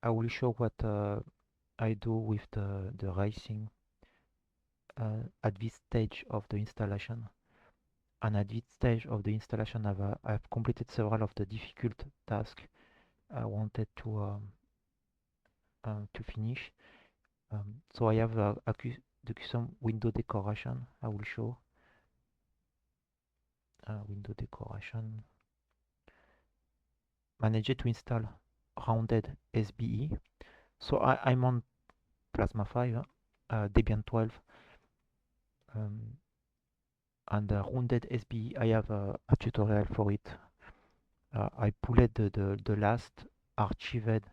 I will show what I do with the racing at this stage of the installation. And at this stage of the installation, I've completed several of the difficult tasks I wanted to finish. So I have the custom window decoration. I will show window decoration. Manage to install rounded SBE. So I'm on Plasma 5, Debian 12, um, and rounded SBE. I have a tutorial for it. I pulled the last archived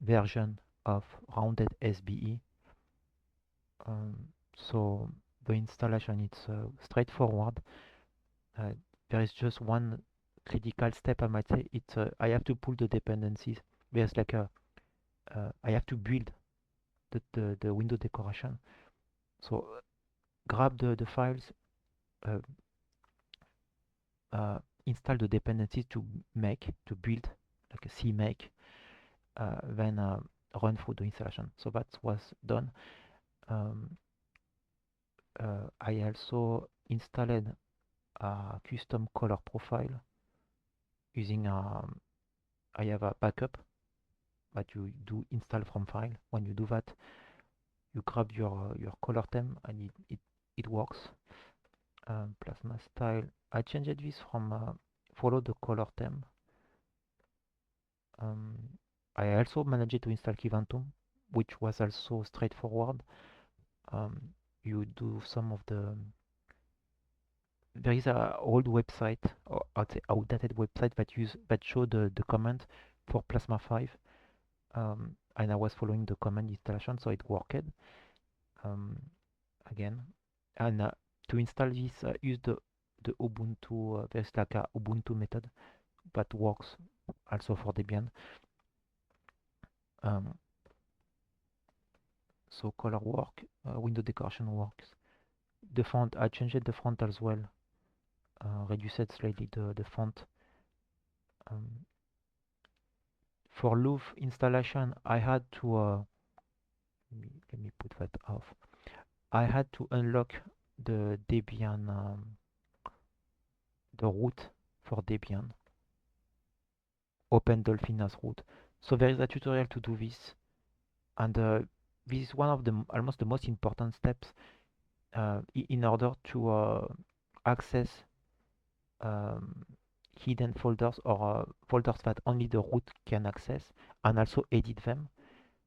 version of rounded SBE. So the installation is straightforward. Uh, there is just one critical step, I might say. It's I have to pull the dependencies. There's like I have to build the window decoration. So grab the files, uh, install the dependencies to build like a CMake, then run through the installation. So that was done. Um, I also installed a custom color profile using I have a backup that you do install from file. When you do that, you grab your color theme and it works. Plasma style. I changed this from follow the color theme. I also managed to install Kivantum, which was also straightforward. You do some of the there is a old website, or I'd say outdated website that show the command for Plasma 5, and I was following the command installation, so it worked. Um, Again, and to install this, use the Ubuntu. There's like a Ubuntu method that works also for Debian. Um, so color work, window decoration works. The font, I changed the font as well. Reduced slightly the font. Um, for Louvre installation, I had to let me put that off. I had to unlock the Debian, the root for Debian. Open Dolphin as root. So there is a tutorial to do this, and this is one of the almost the most important steps in order to access um, hidden folders or folders that only the root can access, and also edit them.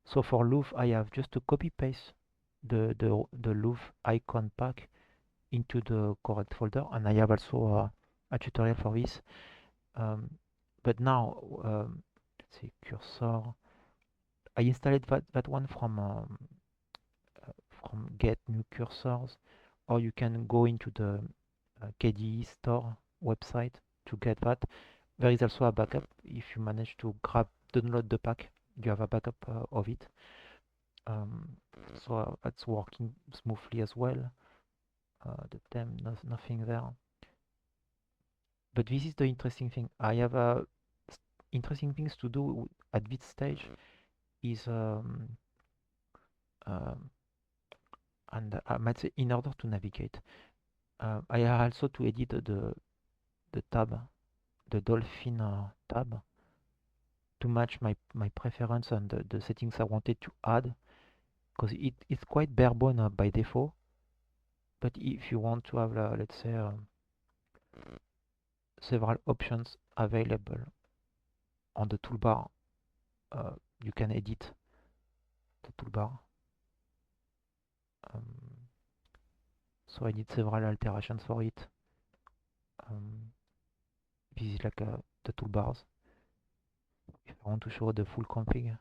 So for Louvre, I have just to copy paste the Louvre icon pack into the correct folder, and I have also a tutorial for this. Um, but now, let's see, cursor. I installed that one from get new cursors, or you can go into the KDE store website to get that. There is also a backup. If you manage to download the pack, you have a backup of it. Um, so that's working smoothly as well. The theme, nothing there. But this is the interesting thing. I have interesting things to do at this stage is um, and I might say in order to navigate. I have also to edit the tab, the Dolphin tab, to match my preference and the settings I wanted to add, because it's quite bare bone by default. But if you want to have, let's say, several options available on the toolbar, you can edit the toolbar. Um, so I did several alterations for it. This is like the toolbars. If I want to show the full config,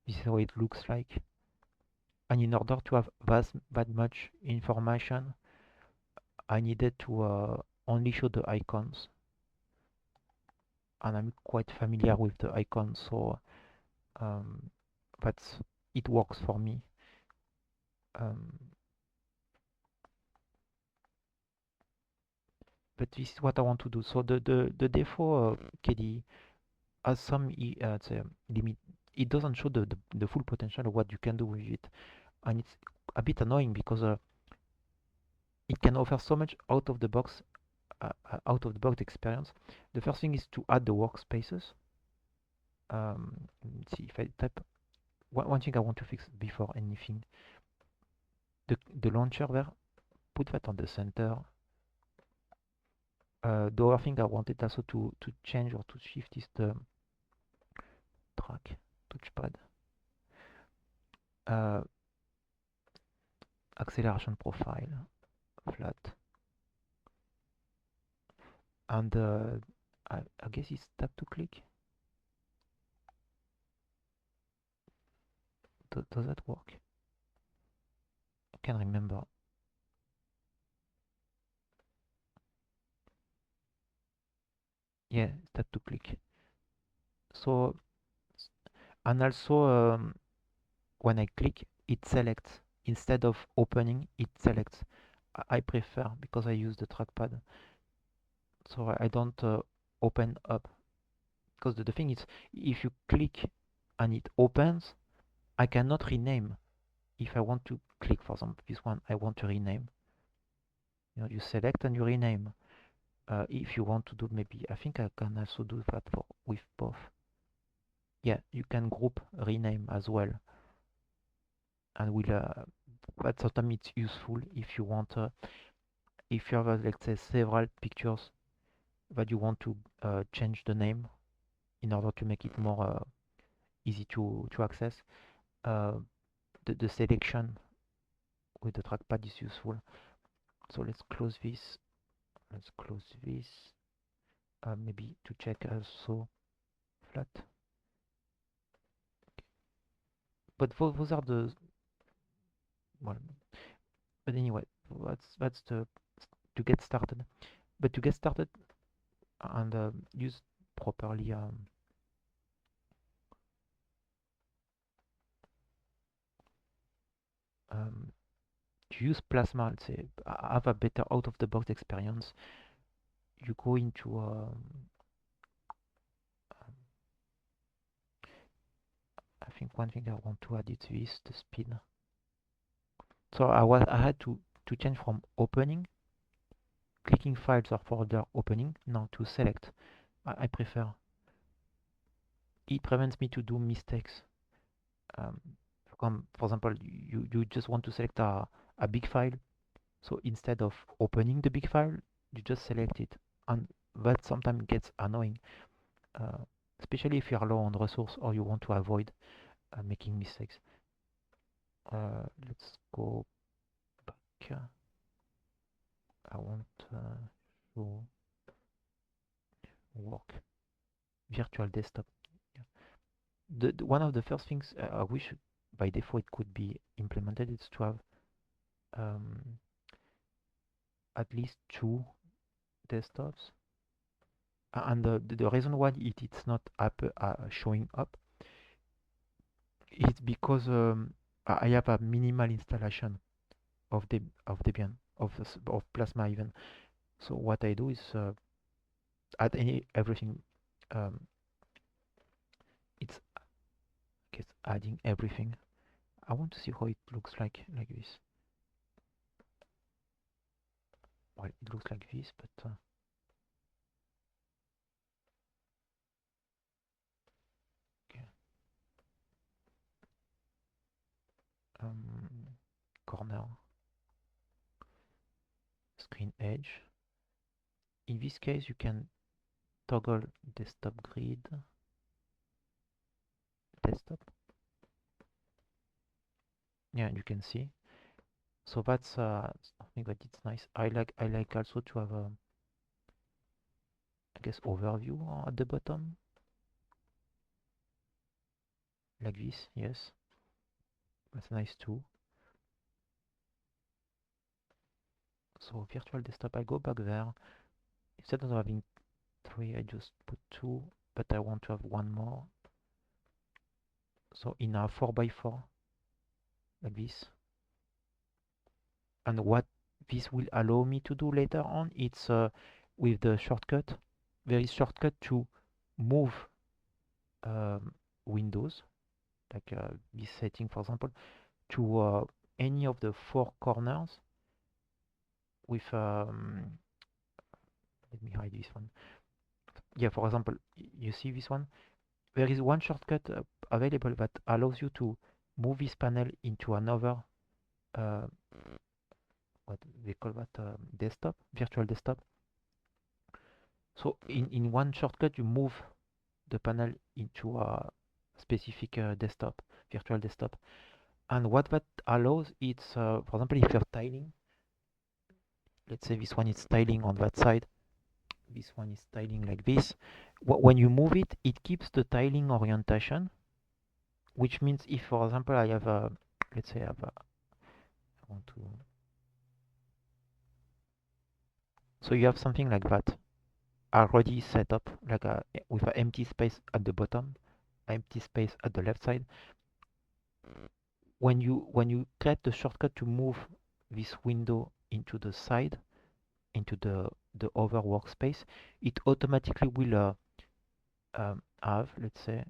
this is how it looks like. And in order to have that much information, I needed to only show the icons. And I'm quite familiar with the icons, so um, that's it works for me. Um, but this is what I want to do. So the default KDE has some limit. It doesn't show the full potential of what you can do with it, and it's a bit annoying because it can offer so much out of the box experience. The first thing is to add the workspaces. Let's see if I type one thing I want to fix before anything. The launcher there, put that on the center. The other thing I wanted also to change or to shift is the track touchpad. Acceleration profile, flat. And I guess it's tap to click. Does that work? I can't remember. Yeah, tap to click. So, and also when I click, it selects. Instead of opening, it selects. I prefer because I use the trackpad. So I don't open up. Because the thing is, if you click and it opens, I cannot rename. If I want to click, for example, this one, I want to rename. You select and you rename. If you want to do maybe, I think I can also do that with both. Yeah, you can group rename as well, and but sometimes it's useful if you want, if you have, let's say, several pictures that you want to change the name in order to make it more easy to access. The selection with the trackpad is useful. So let's close this. Let's close this. Maybe to check also flat. But those are the well. But anyway, that's the to get started. But to get started and use properly to use Plasma, let's say, have a better out-of-the-box experience. You go into I think one thing I want to add is this, the speed. So I had to change from opening, clicking files or folder opening, now to select. I prefer. It prevents me to do mistakes. For example, you just want to select a big file. So instead of opening the big file, you just select it. And that sometimes gets annoying, uh, especially if you are low on resource or you want to avoid making mistakes. Let's go back. I want to work virtual desktop. Yeah. One of the first things I wish by default it could be implemented is to have um, at least two desktops. And the reason why it's not showing up is because I have a minimal installation of Debian of Plasma even. So what I do is add everything. Um, it's I guess adding everything. I want to see how it looks like this. Well, it looks like this, but okay. Corner, screen edge. In this case, you can toggle desktop grid, desktop. Yeah, you can see. So that's something that it's nice. I like also to have a I guess overview at the bottom, like this. Yes, that's nice too. So virtual desktop, I go back there. Instead of having three, I just put two, but I want to have one more. So in a 4x4, like this. And what this will allow me to do later on, it's with the shortcut. There is shortcut to move windows, like this setting, for example, to any of the four corners with, let me hide this one. Yeah, for example, you see this one? There is one shortcut available that allows you to move this panel into another, uh, what they call that, desktop, virtual desktop. So in one shortcut, you move the panel into a specific desktop, virtual desktop. And what that allows, it's, for example, if you're tiling, let's say this one is tiling on that side, this one is tiling like this. When you move it, it keeps the tiling orientation, which means if, for example, I have a, let's say I have a, I want to, so you have something like that already set up, like a, with an empty space at the bottom, empty space at the left side. When you create the shortcut to move this window into the side, into the other workspace, it automatically will have, let's say,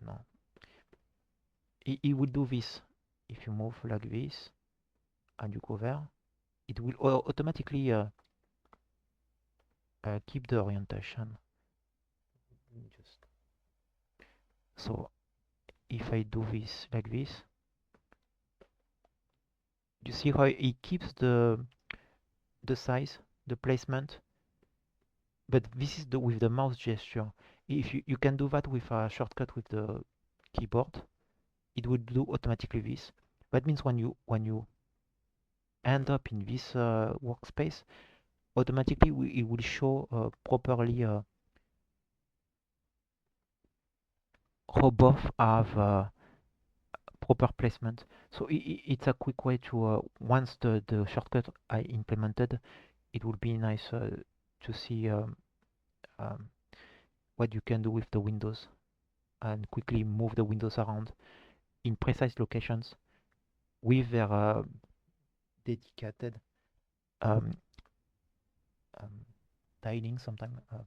no, it will do this. If you move like this and you go there, it will automatically keep the orientation. Just so if I do this like this, you see how it keeps the size, the placement, but this is the with the mouse gesture. If you can do that with a shortcut with the keyboard, it will do automatically this. That means when you end up in this workspace, automatically it will show properly how both have proper placement. So it's a quick way to, once the shortcut I implemented, it would be nice to see um, what you can do with the windows and quickly move the windows around in precise locations with their dedicated um, um, tiling. Sometimes, for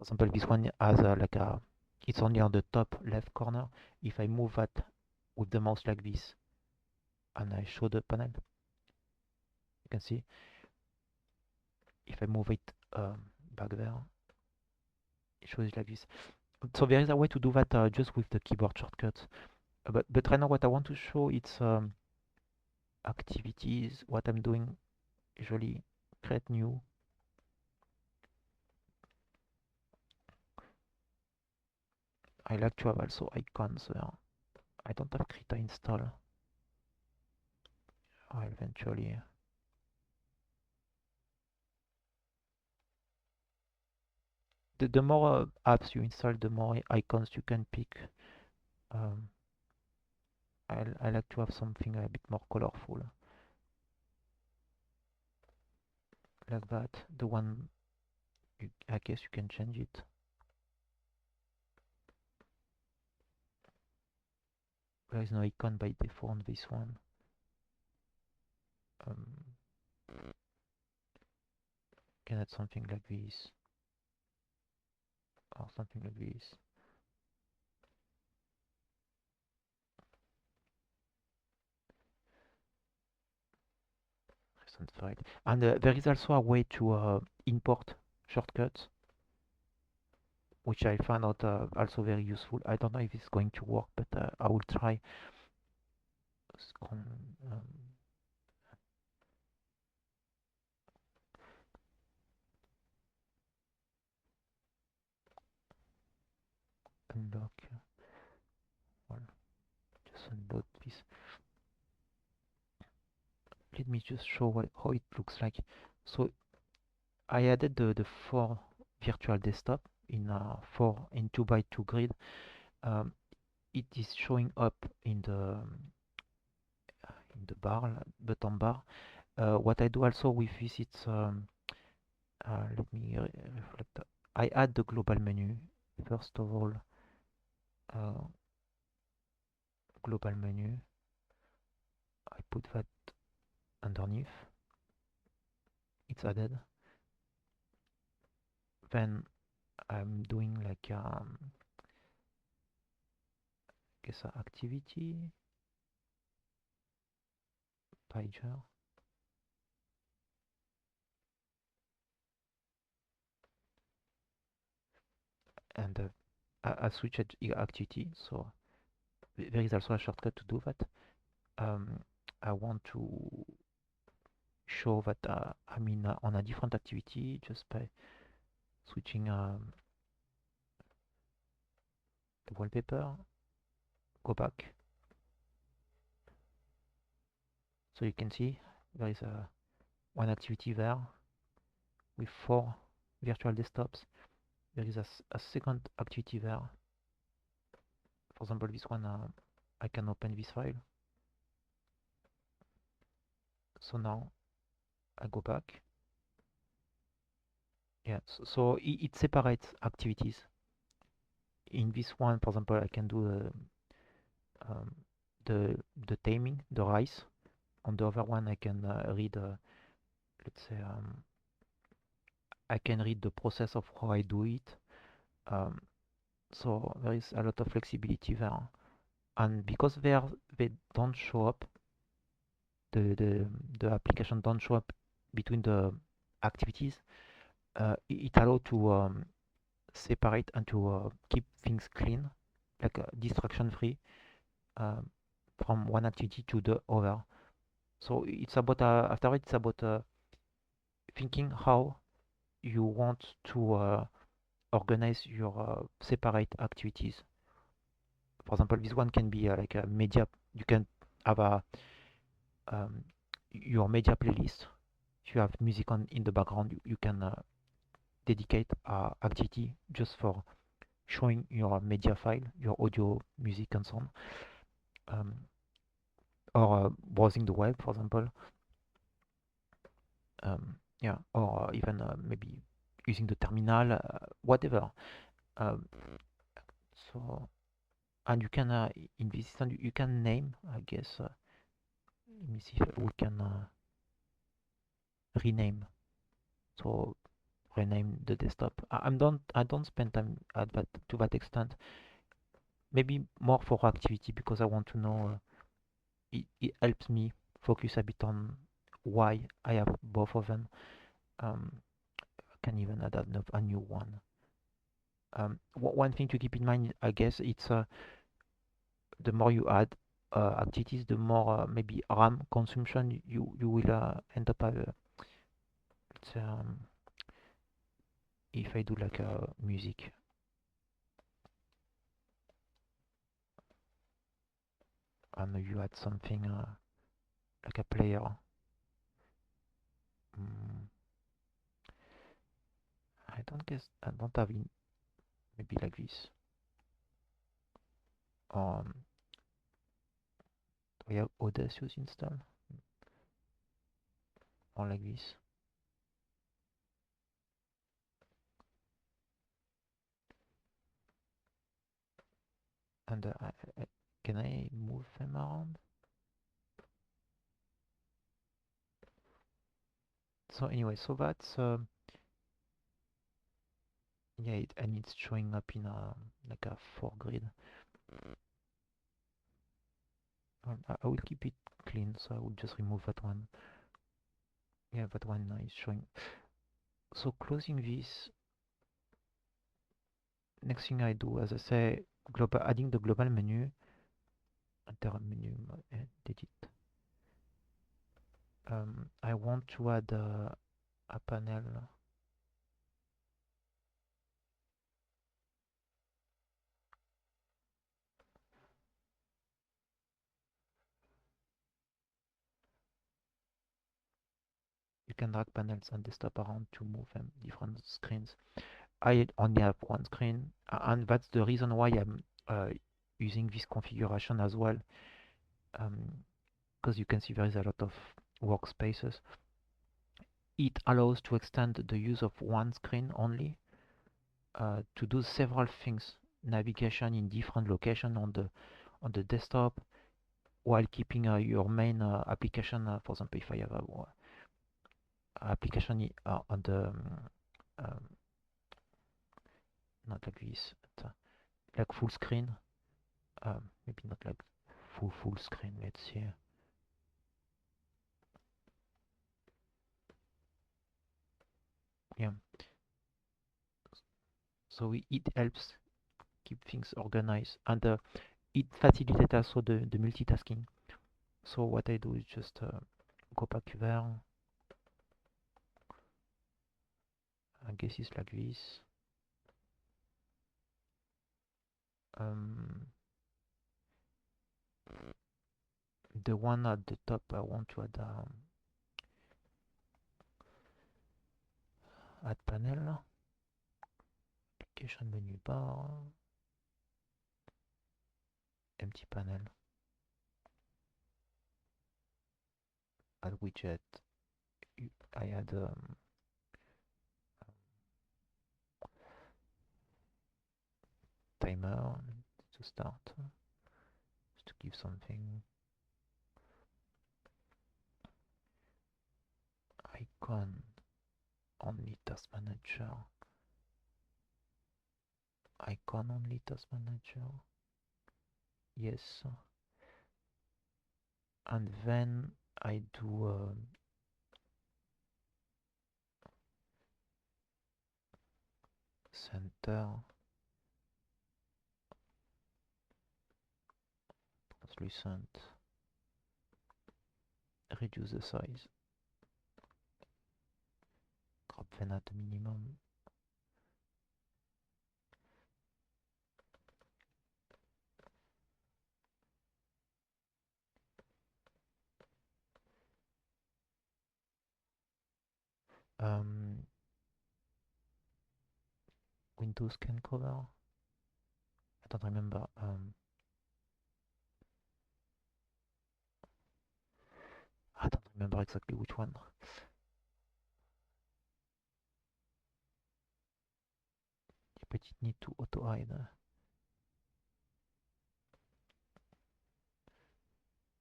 example, this one has like a, it's only on the top left corner. If I move that with the mouse like this and I show the panel, you can see if I move it back there, it shows it like this. So there is a way to do that just with the keyboard shortcuts. But right now what I want to show, it's activities. What I'm doing, usually create new. I like to have also icons there. I don't have Krita installed. I'll eventually. The more apps you install, the more icons you can pick. Um, I like to have something a bit more colorful, like that. The one, I guess you can change it. There is no icon by default on this one. Can add something like this, or something like this. Recent file. And there is also a way to import shortcuts, which I found out also very useful. I don't know if it's going to work, but I will try. Um, unlock. Well, just unload this. Let me just show how it looks like. So I added the four virtual desktop in a 2x2 grid. Um, it is showing up in the bar, button bar. What I do also with this, it's let me reflect. I add the global menu. First of all, uh, global menu. I put that underneath. It's added. Then I'm doing like guess activity pager, and I switch activity. So there is also a shortcut to do that. Um, I want to show that I'm in on a different activity just by switching the wallpaper, go back. So you can see there is one activity there with 4 virtual desktops. There is a second activity there. For example, this one, I can open this file. So now I go back. Yeah, so it separates activities. In this one, for example, I can do um, the taming, the rice. On the other one, I can read, let's say, I can read the process of how I do it. Um, so there is a lot of flexibility there. And because they don't show up, the, the, the application don't show up between the activities, it allows to separate and to keep things clean, like distraction free, um, from one activity to the other. So it's about after it's about thinking how you want to organize your separate activities. For example, this one can be like a media. You can have um, your media playlist. If you have music on in the background, you can dedicate activity just for showing your media file, your audio, music, and so on. Or browsing the web, for example. Yeah, or even maybe using the terminal, whatever. Um, so, and you can in this system you can name, I guess. Let me see if we can rename. So rename the desktop. I don't spend time at that to that extent. Maybe more for activity because I want to know. It helps me focus a bit on why I have both of them. I can even add a new one. One thing to keep in mind, I guess, it's the more you add activities, the more maybe RAM consumption you will end up if I do like music, and you add something like a player. Mm, I don't have in maybe like this. Um, we have Audacious install or like this. And can I move them around? So anyway, so that's yeah, and it's showing up in a like a 4 grid. I will keep it clean, so I will just remove that one. Yeah, that one is showing. So closing this, next thing I do, as I say, global adding the global menu, enter menu, edit. I want to add a panel. You can drag panels and desktop around to move them different screens. I only have one screen, and that's the reason why I'm using this configuration as well, because you can see there is a lot of workspaces. It allows to extend the use of one screen only to do several things, navigation in different locations on the desktop, while keeping your main application. For example, if I have a application on the um, not like this, but, like full screen. Maybe not like full screen. Let's see. Yeah. So it helps keep things organized, and it facilitates also the multitasking. So what I do is just go back there. I guess it's like this. Um, the one at the top, I want to add panel, application menu bar, empty panel, add widget. I add timer to start, just to give something. Icon only task manager. Icon only task manager. Yes. And then I do center, translucent, reduce the size, drop then at the minimum. Windows can cover. I don't remember. I don't remember exactly which one. But it need to auto hide.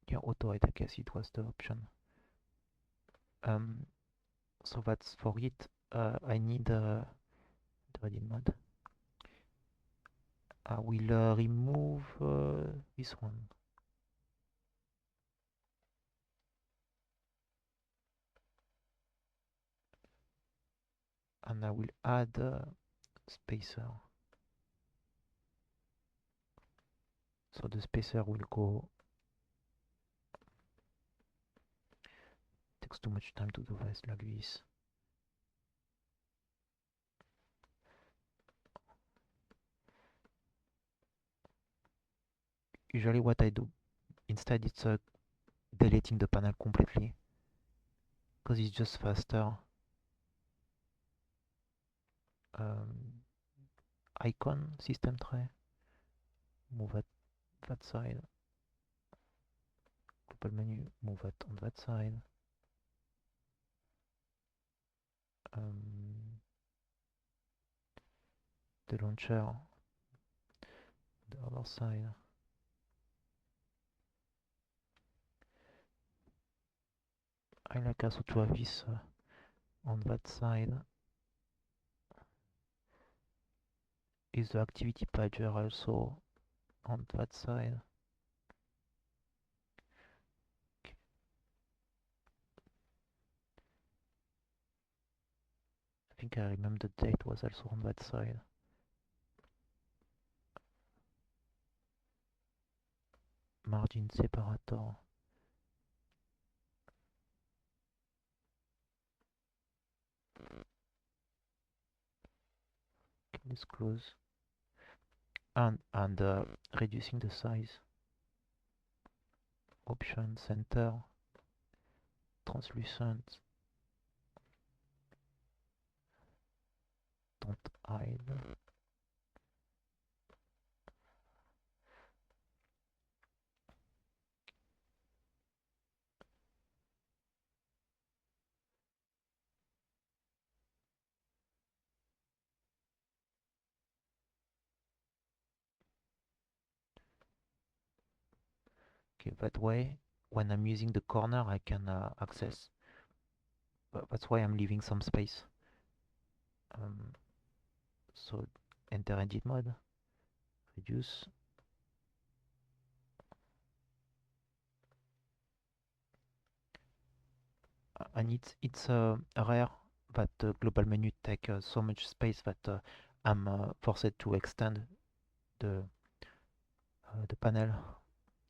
Yeah, auto hide. I guess it was the option. So that's for it. I need the ready mode. I will remove this one. And I will add spacer. So the spacer will go. Takes too much time to do this like this. Usually what I do instead it's deleting the panel completely because it's just faster. Icon system tray, move at that side. Global menu, move it on that side. The launcher, the other side. I like also to have this on that side. Is the activity pager also on that side? Okay. I think I remember the date was also on that side. Margin separator. Okay, let's close. And reducing the size. Option center. Translucent. Don't hide. Okay, that way, when I'm using the corner, I can access. But that's why I'm leaving some space. So enter edit mode, reduce. And it's rare that the global menu take so much space that I'm forced to extend the the panel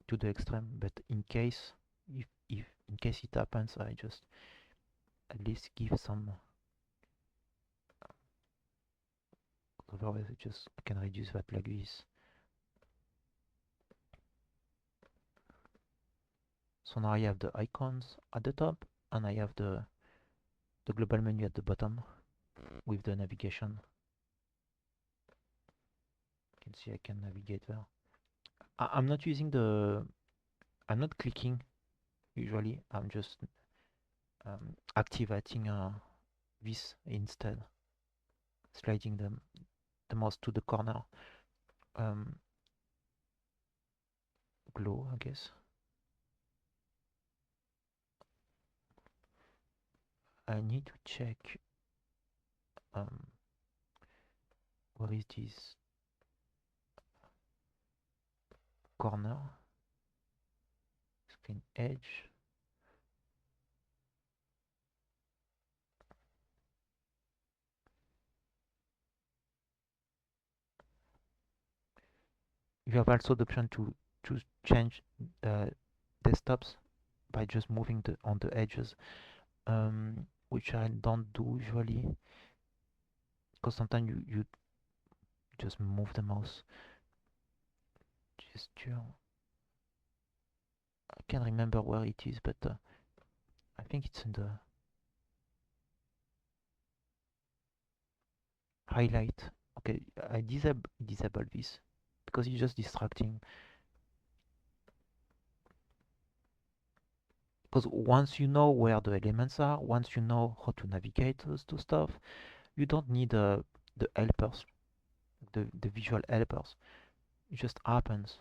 to the extreme. But in case, if in case it happens, I just at least give some. Otherwise, I can reduce that like this. So now I have the icons at the top, and I have the global menu at the bottom with the navigation. You can see I can navigate there. I'm not using I'm not clicking usually. I'm just activating this instead, sliding the mouse to the corner. Glow, I guess. I need to check where is this corner, screen edge. You have also the option to change desktops by just moving on the edges, which I don't do usually, because sometimes you just move the mouse gesture. I can't remember where it is, but I think it's in the highlight. Okay, I disable this because it's just distracting. Because once you know where the elements are, once you know how to navigate those two stuff, you don't need the helpers, the visual helpers. It just happens.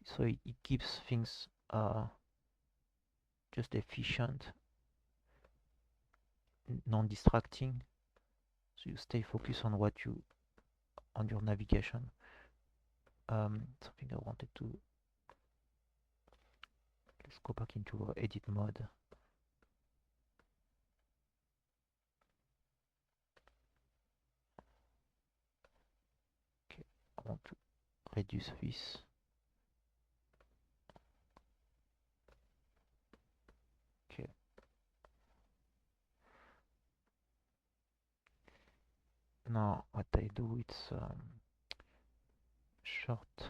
So it keeps things just efficient, non-distracting. So you stay focused on on your navigation. Something I wanted to. Let's go back into edit mode. Okay, I want to reduce this. Okay. Now what I do, it's shortcuts.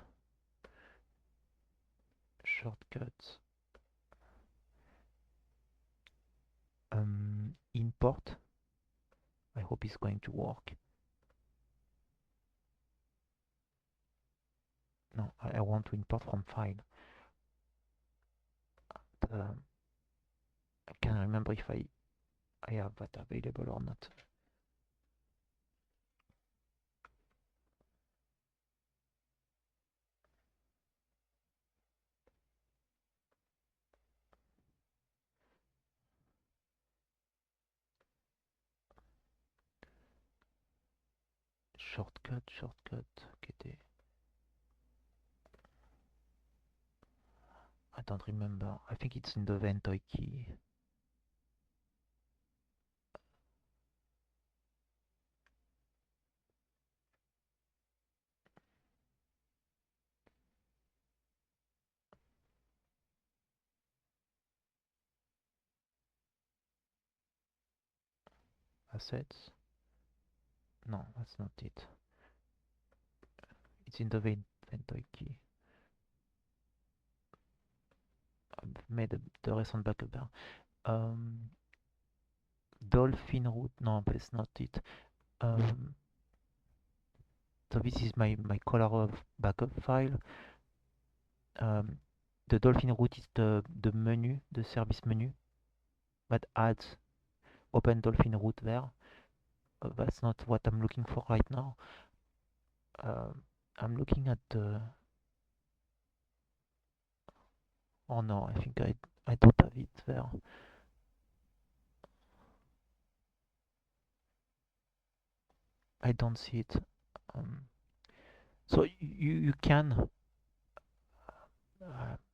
Import. I hope it's going to work. No, I want to import from file. I can't remember if I have that available or not. Shortcut, KT. I don't remember. I think it's in the Ventoy key. Assets. No, that's not it. It's in the Ventoy key. I've made the recent backup there. Dolphin root. No, that's not it. So this is my color of backup file. The Dolphin root is the menu, the service menu that adds open Dolphin root there. That's not what I'm looking for right now. I'm looking at the. Oh no, I think I don't have it there. I don't see it. So you can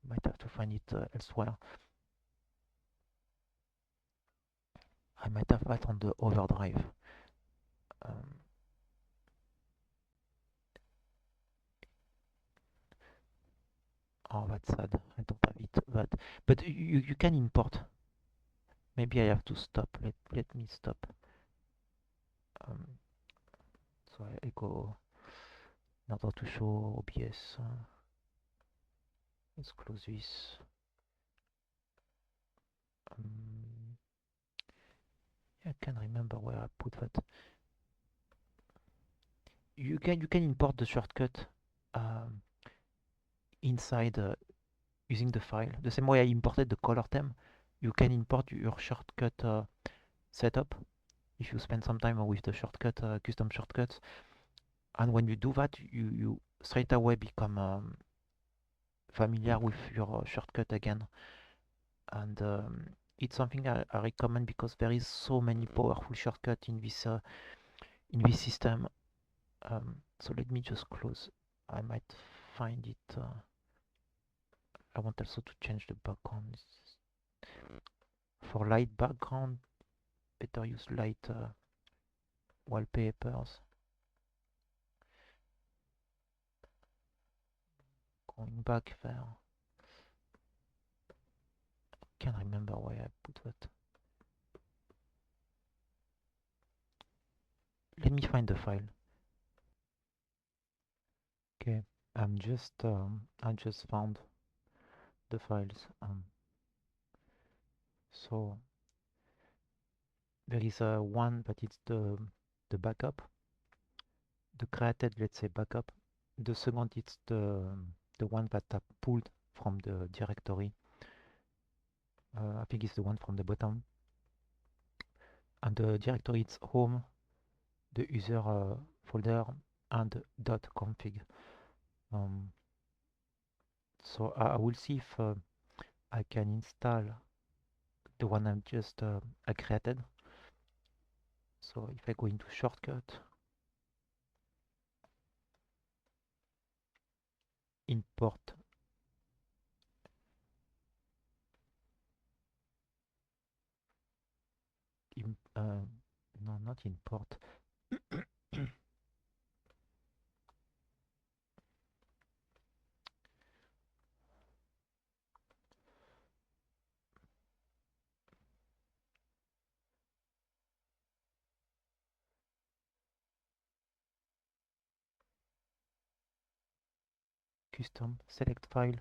might have to find it elsewhere. I might have that on the overdrive. Um, oh, that's sad. I don't have it. But you can import. Maybe I have to stop. Let me stop. Um, so I go in order to show OBS. Let's close this. Um, I can't remember where I put that. You can import the shortcut um, inside using the file. The same way I imported the color theme, you can import your shortcut setup if you spend some time with the shortcut custom shortcuts. And when you do that, you straight away become familiar with your shortcut again. And it's something I recommend because there is so many powerful shortcuts in this system. So let me just close. I might find it. I want also to change the background. For light background, better use light wallpapers. Going back there. Can't remember where I put that. Let me find the file. Okay, I just found the files. So there is one that it's the backup, the created, let's say, backup. The second it's the one that I pulled from the directory. I think it's the one from the bottom. And the directory it's home, the user folder, and .config. So I will see if I can install the one I created. So if I go into shortcut, import, no, not import, custom, select file,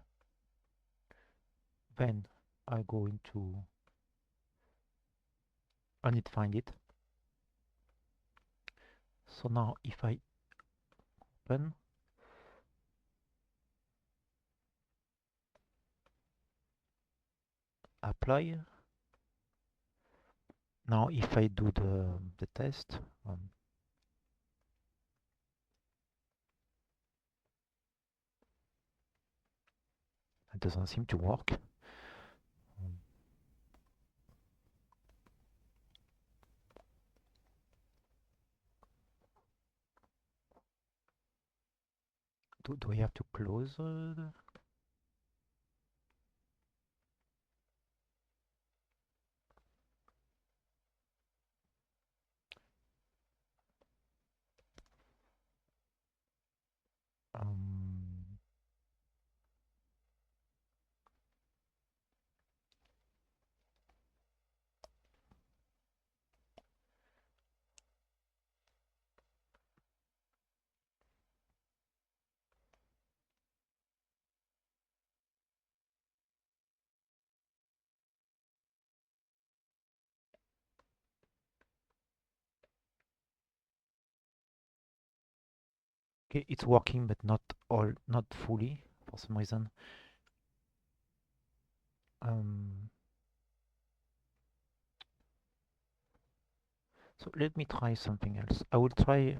then I go into, I need to find it. So now if I open, apply, now if I do the test, it doesn't seem to work. Do I have to close um, okay, it's working, but not fully for some reason. So let me try something else. I will try.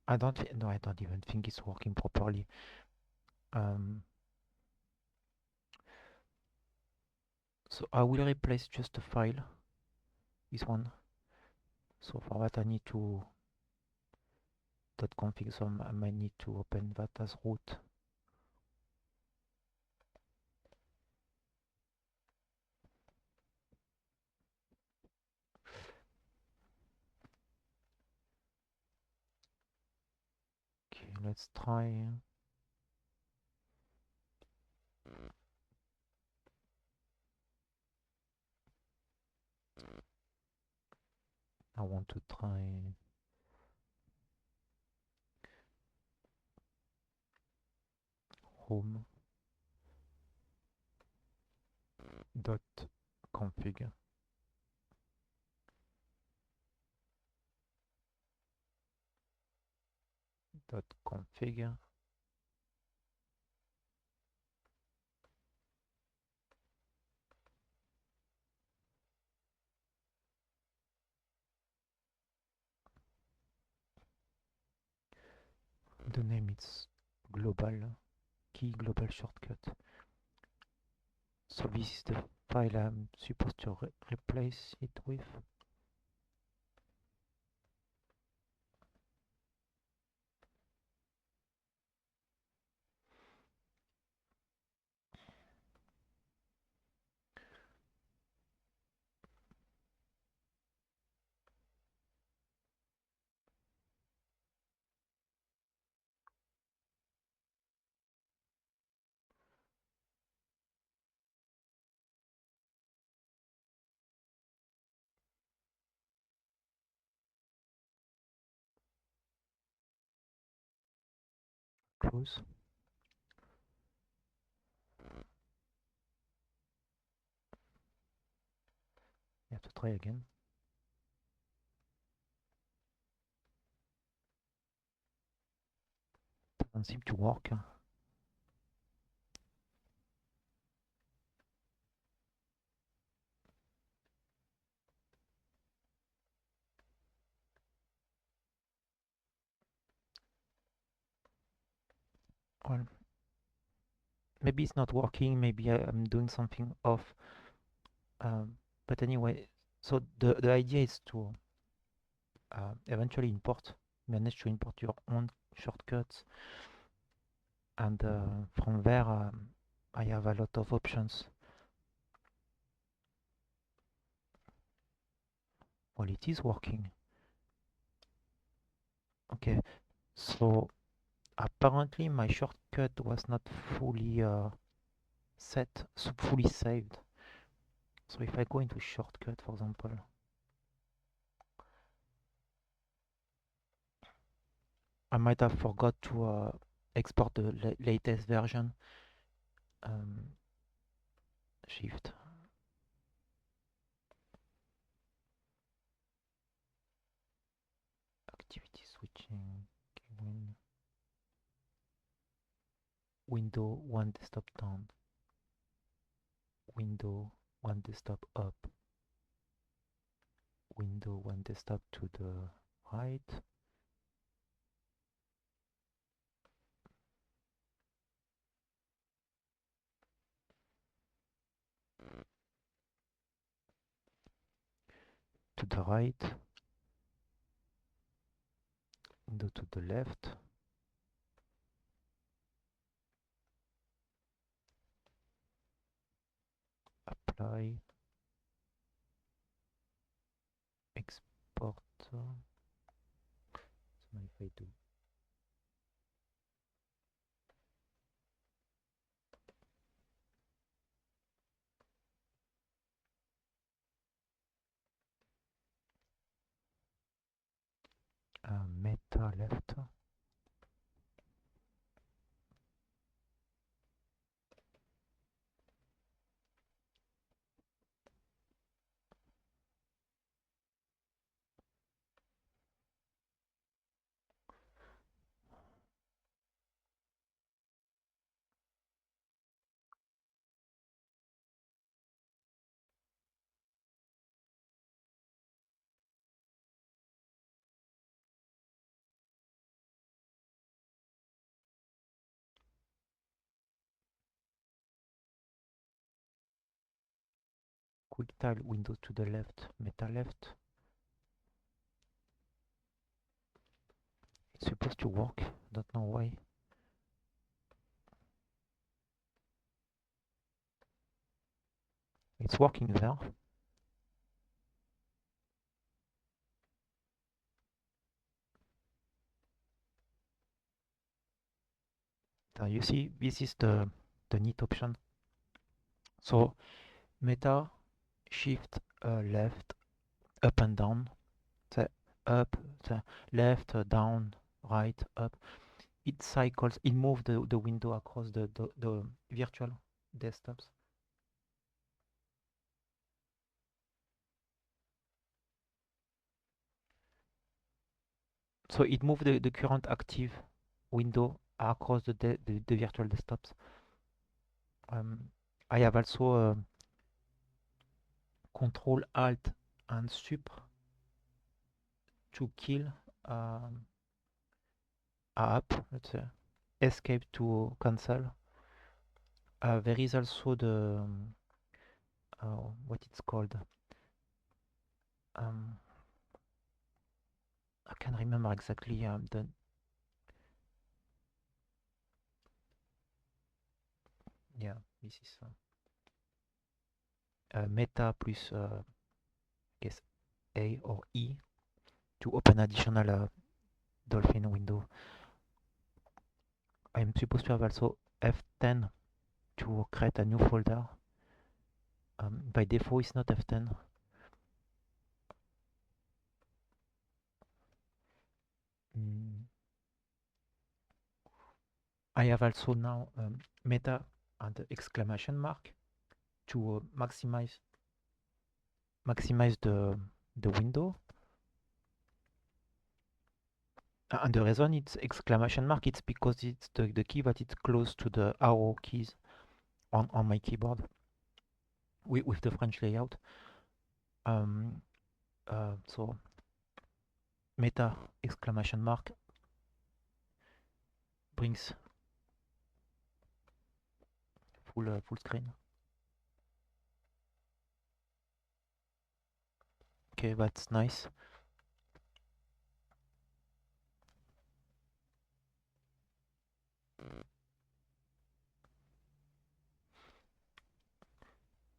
No, I don't even think it's working properly. So I will replace just a file, this one. So for that I need to .config, so I might need to open that as root. Okay, let's try. I want to try home dot config dot config. The name is global key global shortcut. So this is the file I'm supposed to replace it with. Close. You have to try again. Doesn't seem to work. Well, maybe it's not working, maybe I'm doing something off. But anyway, so the idea is to eventually manage to import your own shortcuts, and from there I have a lot of options. Well, it is working. Okay, so apparently my shortcut was not fully fully saved. So if I go into shortcut, for example, I might have forgot to export the latest version. Shift. Activity switching. Okay, window 1 desktop down. Window 1 desktop up. Window 1 desktop to the right. To the right. Window to the left. Apply. Export. So if I do meta left. Quick tile window to the left. Meta left. It's supposed to work. Don't know why. It's working there. You see, this is the neat option. So meta shift left, up and down, the up, the left, down, right, up. It cycles, it moves the window across the virtual desktops. So it moves the current active window across the virtual desktops. I have also Control Alt and Sup to kill um, a app, let's say, escape to cancel. There is also the what it's called. Um, I can't remember exactly the. Yeah, this is meta plus I guess A or E to open additional Dolphin window. I'm supposed to have also F10 to create a new folder. By default, it's not F10. I have also now meta and exclamation mark to maximize the window. And the reason it's exclamation mark, it's because it's the key that it's close to the arrow keys on my keyboard with the French layout. So meta exclamation mark brings full screen. Okay, that's nice.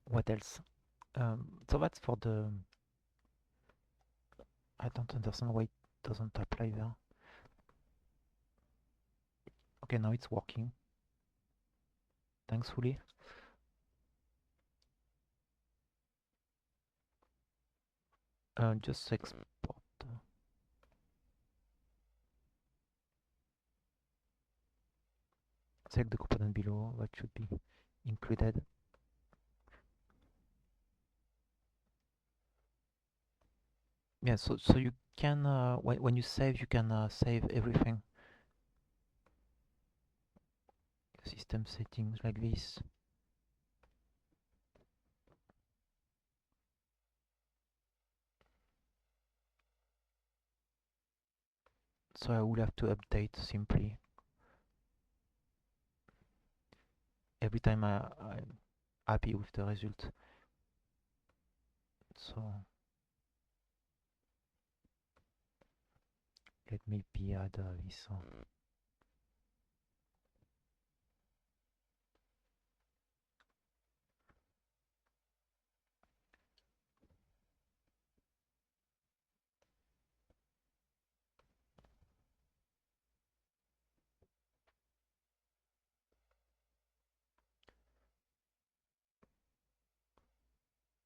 What else? So that's for the. I don't understand why it doesn't apply there. Okay, now it's working. Thankfully. Just export. Select the component below that should be included. Yeah, so you can when you save, you can save everything. System settings like this. So I will have to update simply every time I'm happy with the result. So let me add this.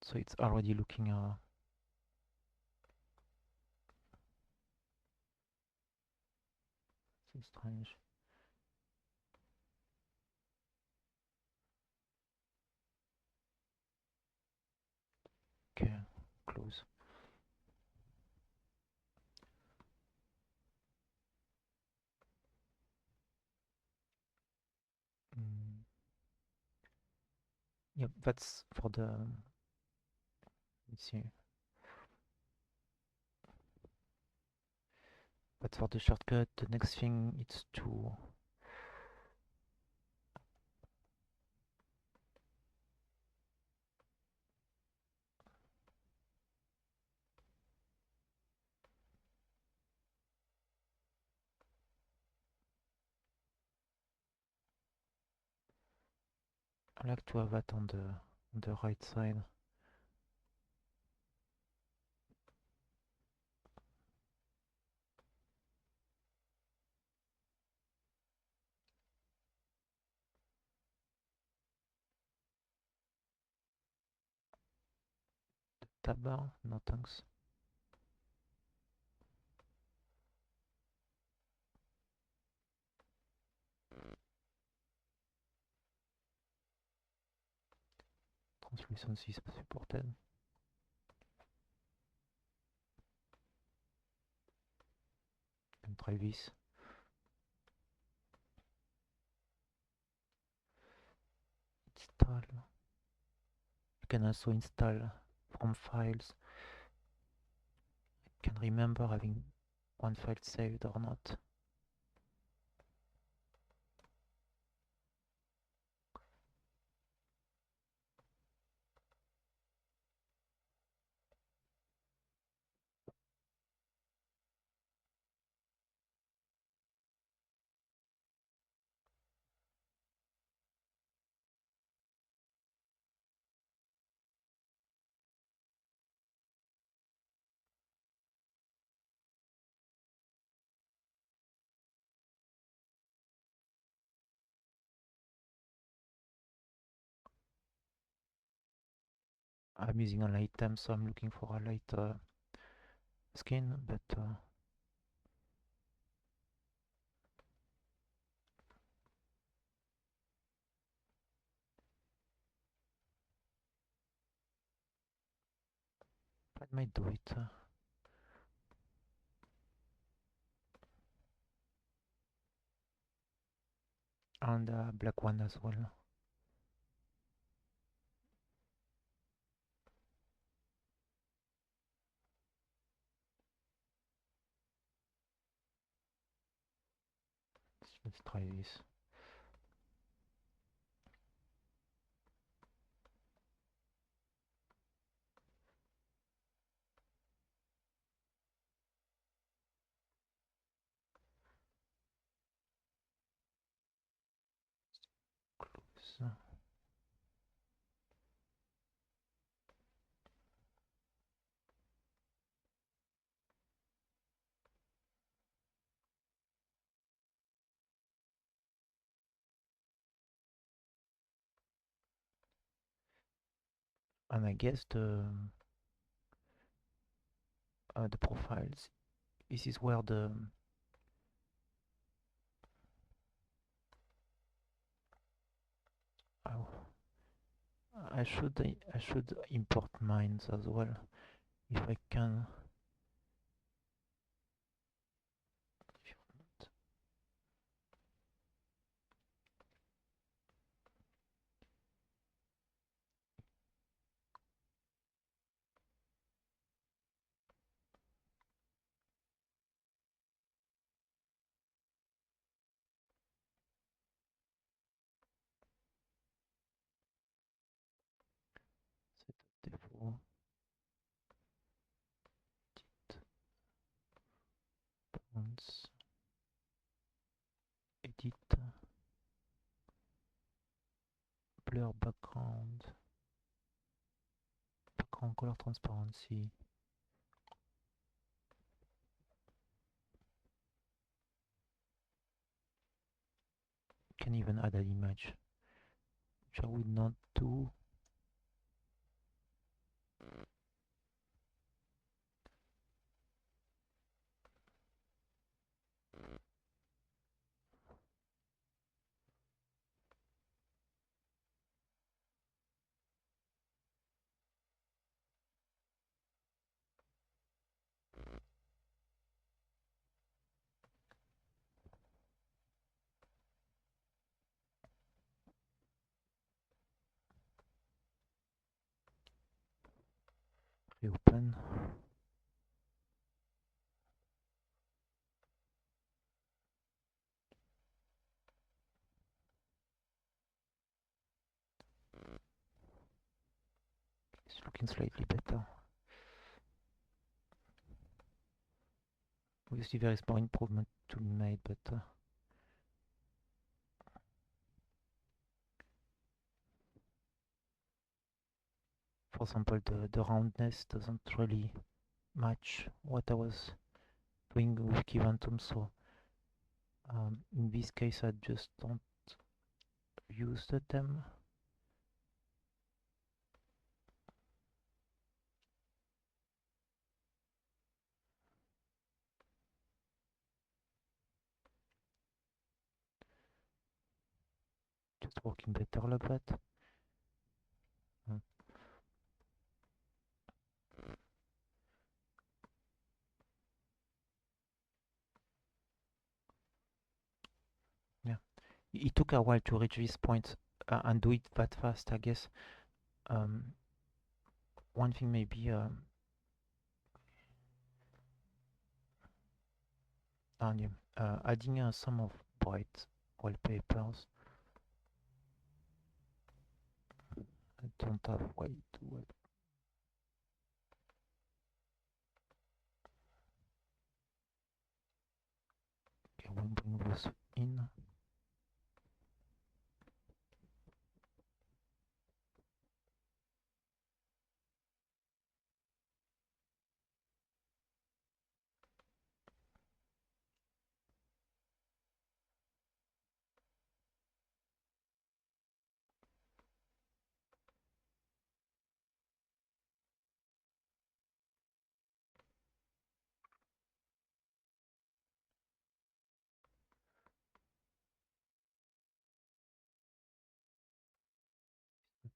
So it's already looking so strange. Okay, close. Yep, that's for the. Let's see. But for the shortcut, the next thing is to I like to have that on the right side. Tab bar? No thanks. Translucency is supported. And try this. Install. You can also install from files. I can remember having one file saved or not. I'm using a light temp, so I'm looking for a light skin, but I might do it. And black one as well. Let's try this. Close. And I guess the profiles. This is where the oh, I should import mines as well if I can. Set up default. Bounce. Edit. Blur background. Background color transparency. Can even add an image, which I would not do. Reopen. It's looking slightly better. Obviously there is more improvement to be made, but example, the roundness doesn't really match what I was doing with Kivantum, so in this case I just don't use the theme. Just working better like that. Mm. Yeah, it took a while to reach this point and do it that fast, I guess. One thing maybe adding some of bright wallpapers. I don't have way to it. Okay, we'll bring those in.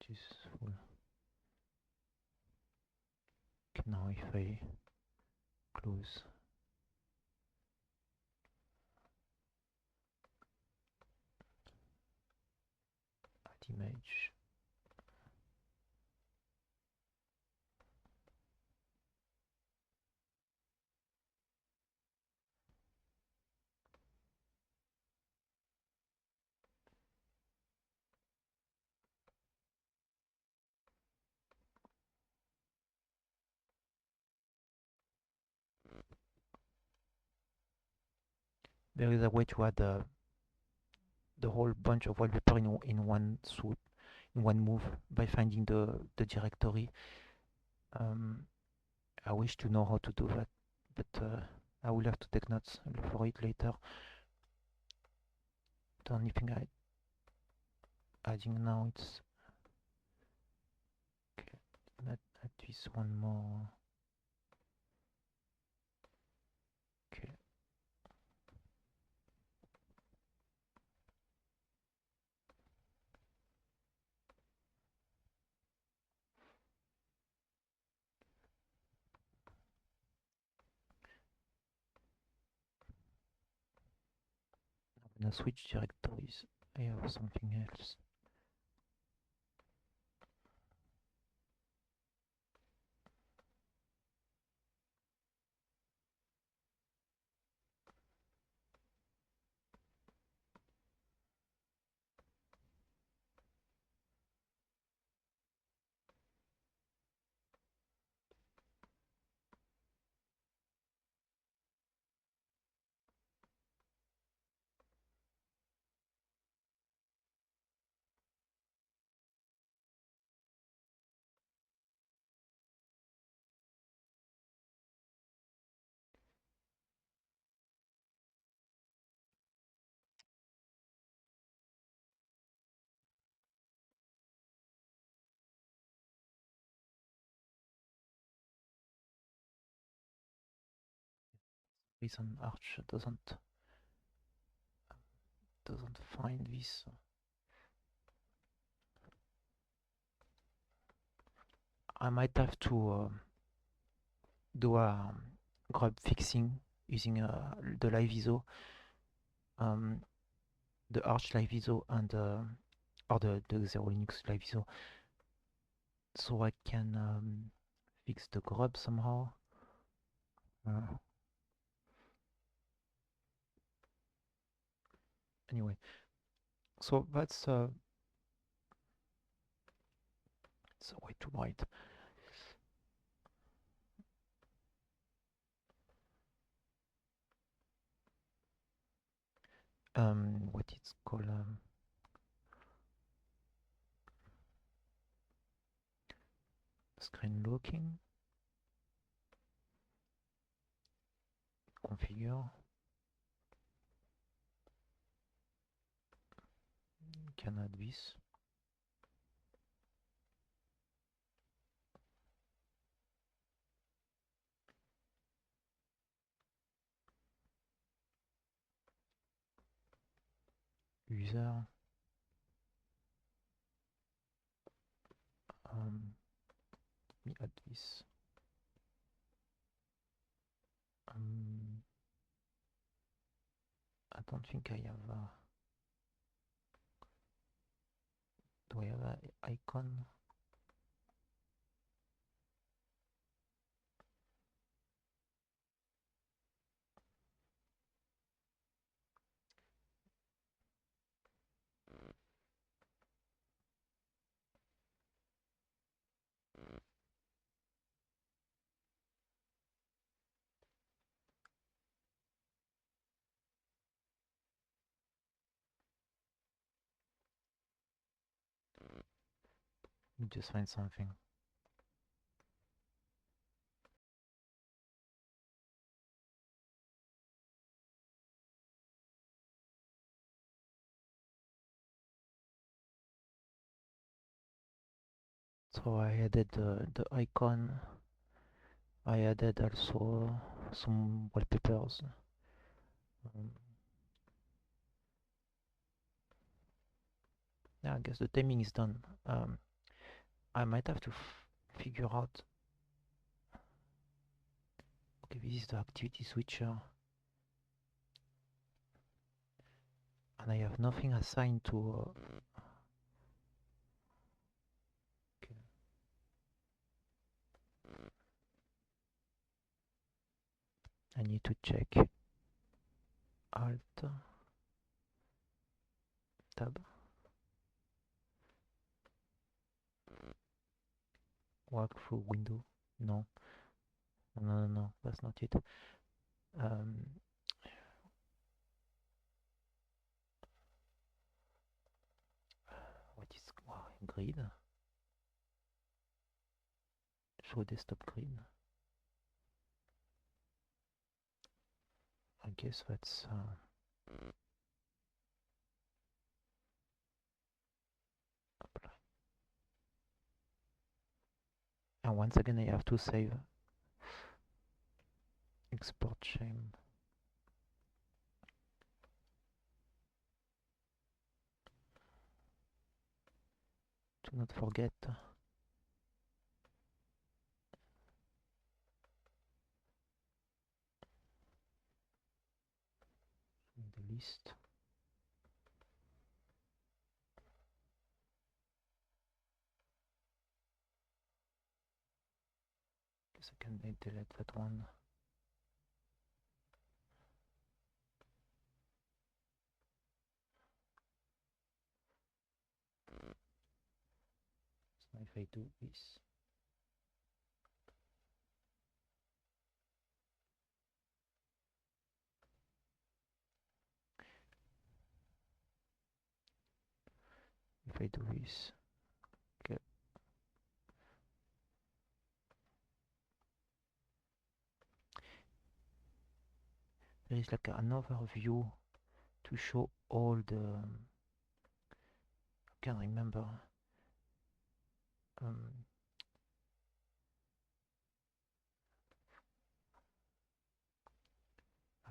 It is full. Okay, now if I close add image, there is a way to add the whole bunch of wallpaper in one swoop, in one move by finding the directory. I wish to know how to do that, but I will have to take notes for it later. The only thing I adding now it's okay. Add this one more. Okay. I'm gonna switch directories. I have something else. Reason Arch doesn't find this. I might have to do a grub fixing using the live ISO, the Arch live ISO and or the Zero Linux live ISO, so I can fix the grub somehow. Anyway, so that's the way to write. What it's called. Screen locking. Configure. Can add this. User. Let me add this. I don't think I have a... Do I have an icon? Let me just find something. So I added the icon. I added also some wallpapers. Yeah, I guess the timing is done. I might have to figure out. Okay, this is the activity switcher, and I have nothing assigned to. Okay. I need to check Alt Tab. Walkthrough window. No, no, that's not it. What is grid? Show desktop grid. I guess that's apply. And once again, I have to save. Export shame. Do not forget. The list. Guess I can delete that one. So if I do this, if I do this, okay. There is like another view to show all the. I can't remember. I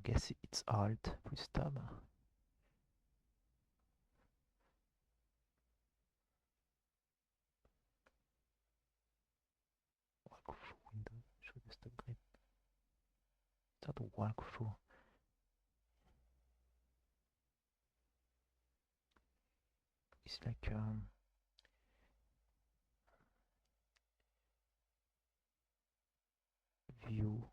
guess it's Alt plus Tab. Walkthrough window, show desktop grid. Start a walkthrough. It's like view.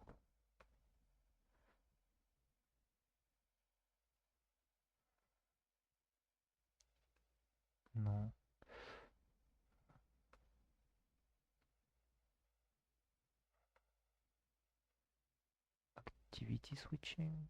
No. Activity switching.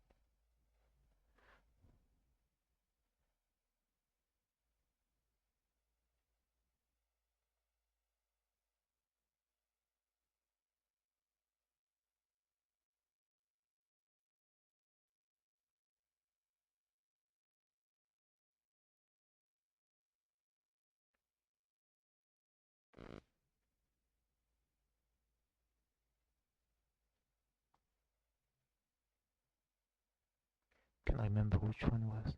Can't remember which one was.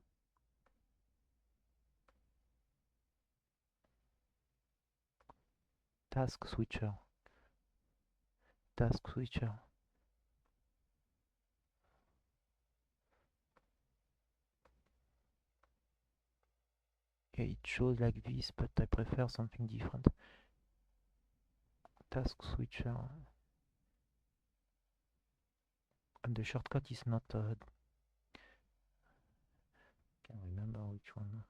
Task switcher. Task switcher. Yeah, it shows like this, but I prefer something different. Task switcher. And the shortcut is not. Can't remember which one.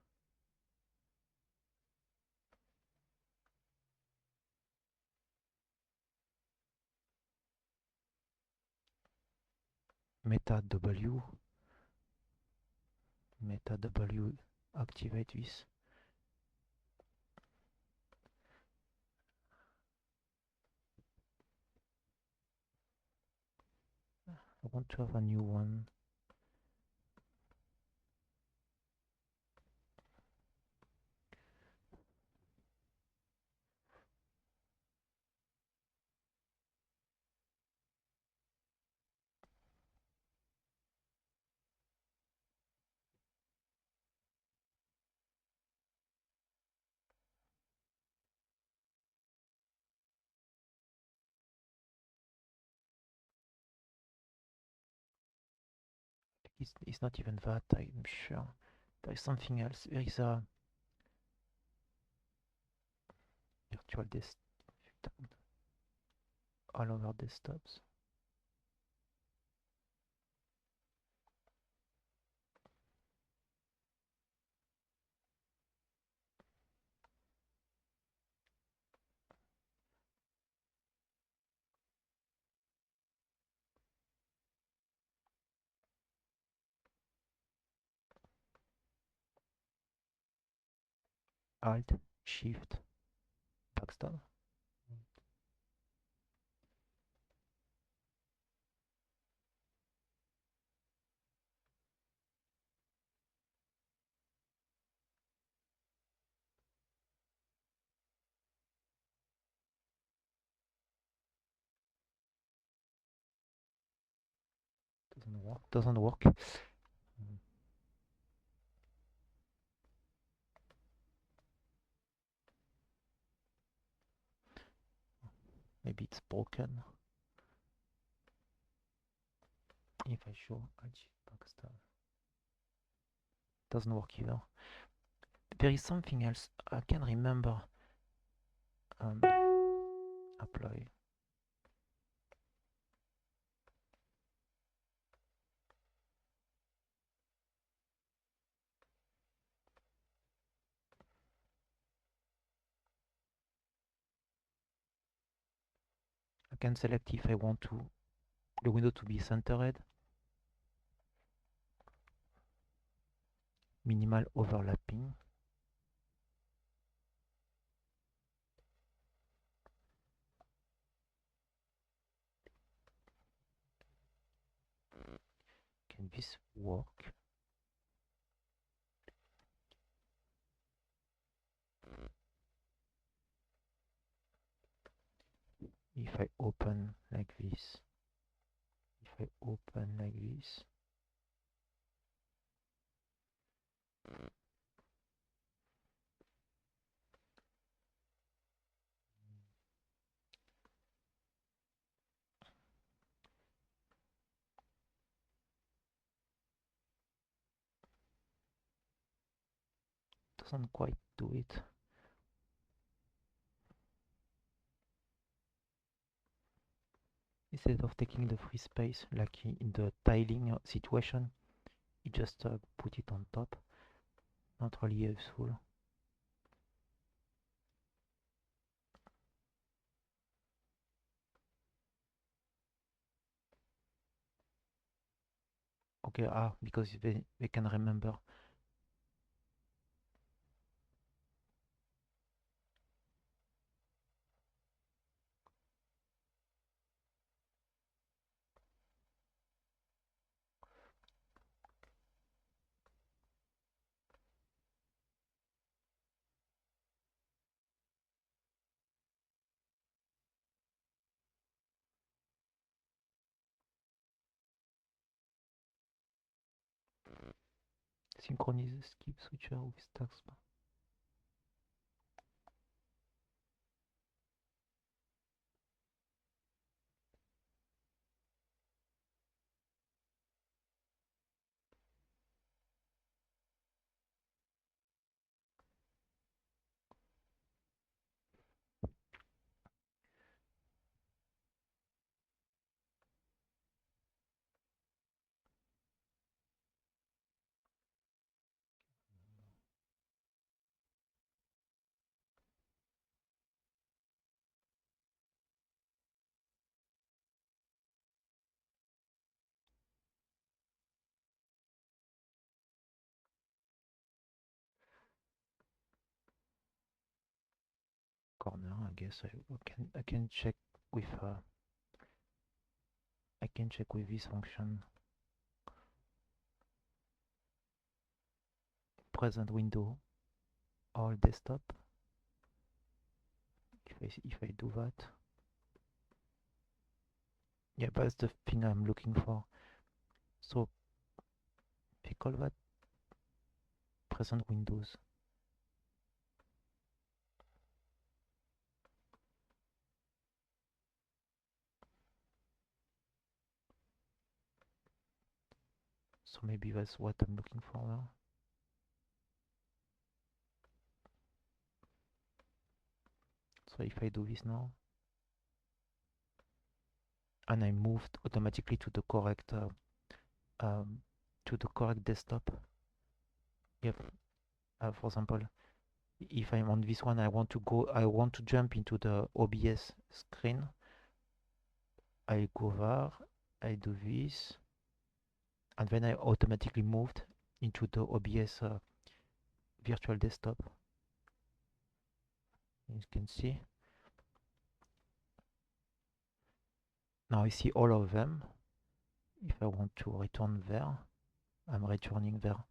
Meta W. Meta W. Activate this. I want to have a new one. It's not even that, I'm sure. There is something else. There is a virtual desktop. All over desktops. Alt, Shift, backstab. Doesn't work. Doesn't work. Maybe it's broken. If I show Alt, Shift, backstab. Doesn't work either. There is something else. I can remember. Apply. I can select if I want the window to be centered. Minimal overlapping. Can this work? If I open like this, if I open like this, doesn't quite do it. Instead of taking the free space like in the tiling situation, you just put it on top. Not really useful. Okay, because they can remember. Synchronize skip switcher with taskbar. Corner, I guess I can check with this function. Present window all desktop. If I do that, yeah, that's the thing I'm looking for. So we call that present windows. So maybe that's what I'm looking for now. So if I do this now, and I moved automatically to the correct desktop. Yep. For example, if I'm on this one, I want to jump into the OBS screen. I go there, I do this, and then I automatically moved into the OBS virtual desktop. You can see. Now I see all of them. If I want to return there, I'm returning there.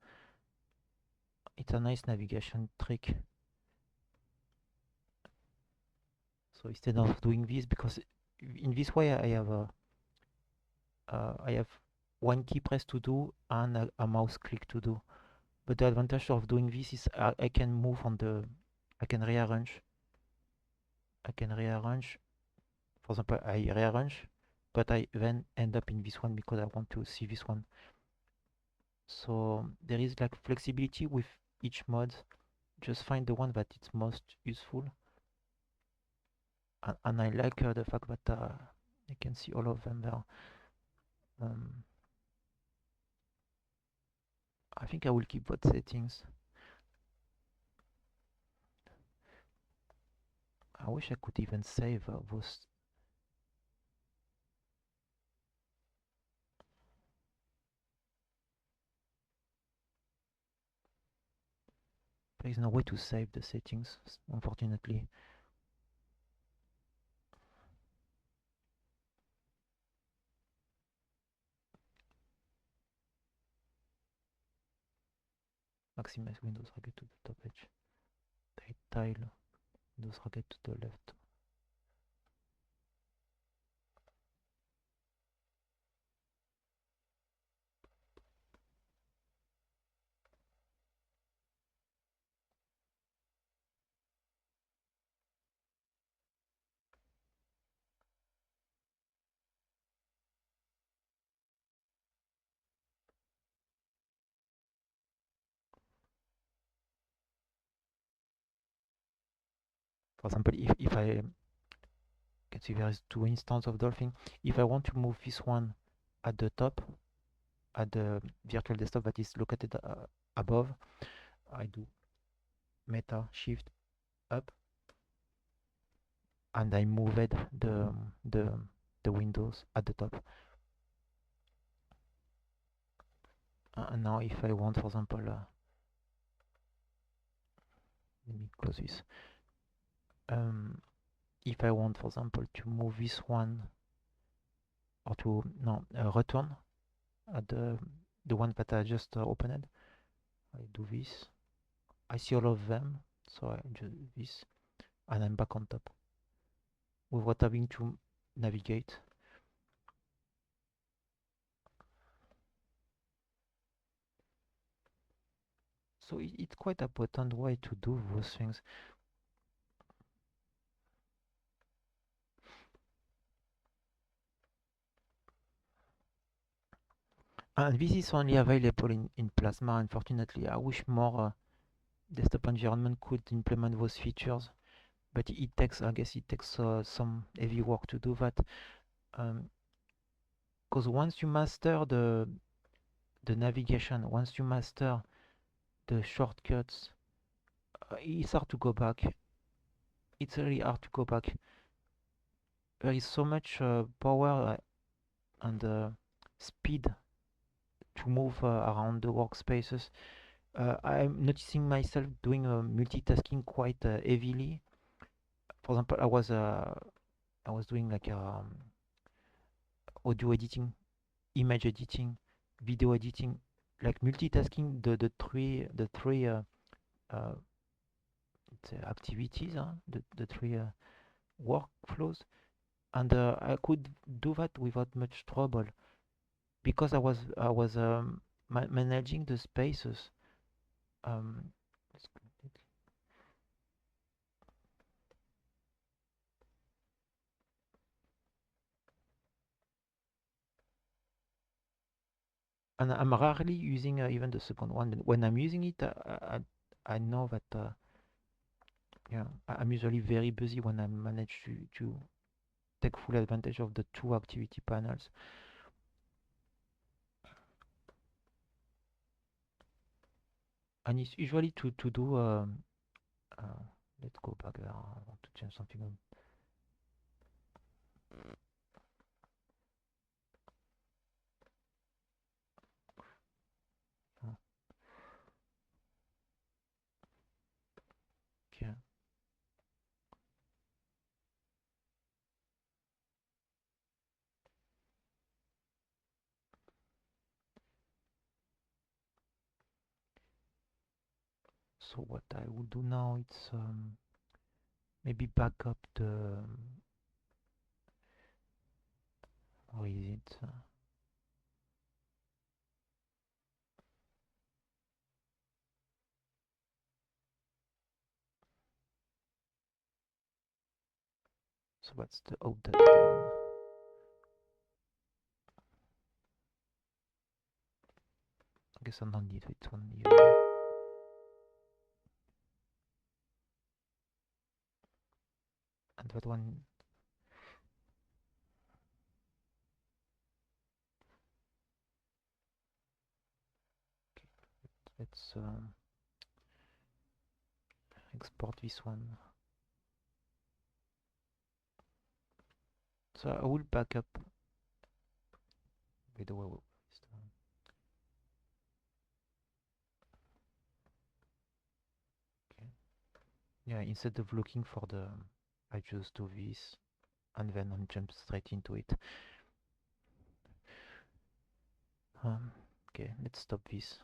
It's a nice navigation trick. So instead of doing this, because in this way I have one key press to do and a mouse click to do. But the advantage of doing this is I can move on I can rearrange. For example, I rearrange, but I then end up in this one because I want to see this one. So there is like flexibility with each mode. Just find the one that is most useful. And I like the fact that I can see all of them there. I think I will keep both settings. I wish I could even save those. There is no way to save the settings, unfortunately. Maximize Windows Racket to the top edge. Tile Windows Racket to the left. For example, if I can see there is two instances of Dolphin. If I want to move this one at the top, at the virtual desktop that is located above, I do Meta Shift up, and I moved the windows at the top. And now if I want, for example, let me close this. If I want, for example, to move this one or to return at the one that I just opened, I do this. I see all of them, so I just do this, and I'm back on top without having to navigate. So it's quite a potent way to do those things. And this is only available in Plasma, unfortunately. I wish more desktop environment could implement those features, but it takes, I guess, it takes some heavy work to do that. Because once you master the navigation, once you master the shortcuts, it's hard to go back. It's really hard to go back. There is so much power and speed to move around the workspaces. I'm noticing myself doing multitasking quite heavily. For example, I was doing like audio editing, image editing, video editing, like multitasking the three uh, activities, huh? The three workflows, and I could do that without much trouble because I was managing the spaces. Um, and I'm rarely using even the second one. But when I'm using it, I know that yeah, I'm usually very busy when I manage to take full advantage of the two activity panels. And it's usually to do uh, let's go back there. I want to change something. Uh, Okay. So what I will do now, it's maybe back up the where is it? So that's the outdated one. I guess I don't need it one even. And that one, let's export this one. So I will back up. By the way, okay. Yeah, instead of looking for the, I just do this and then I jump straight into it. Okay, let's stop this.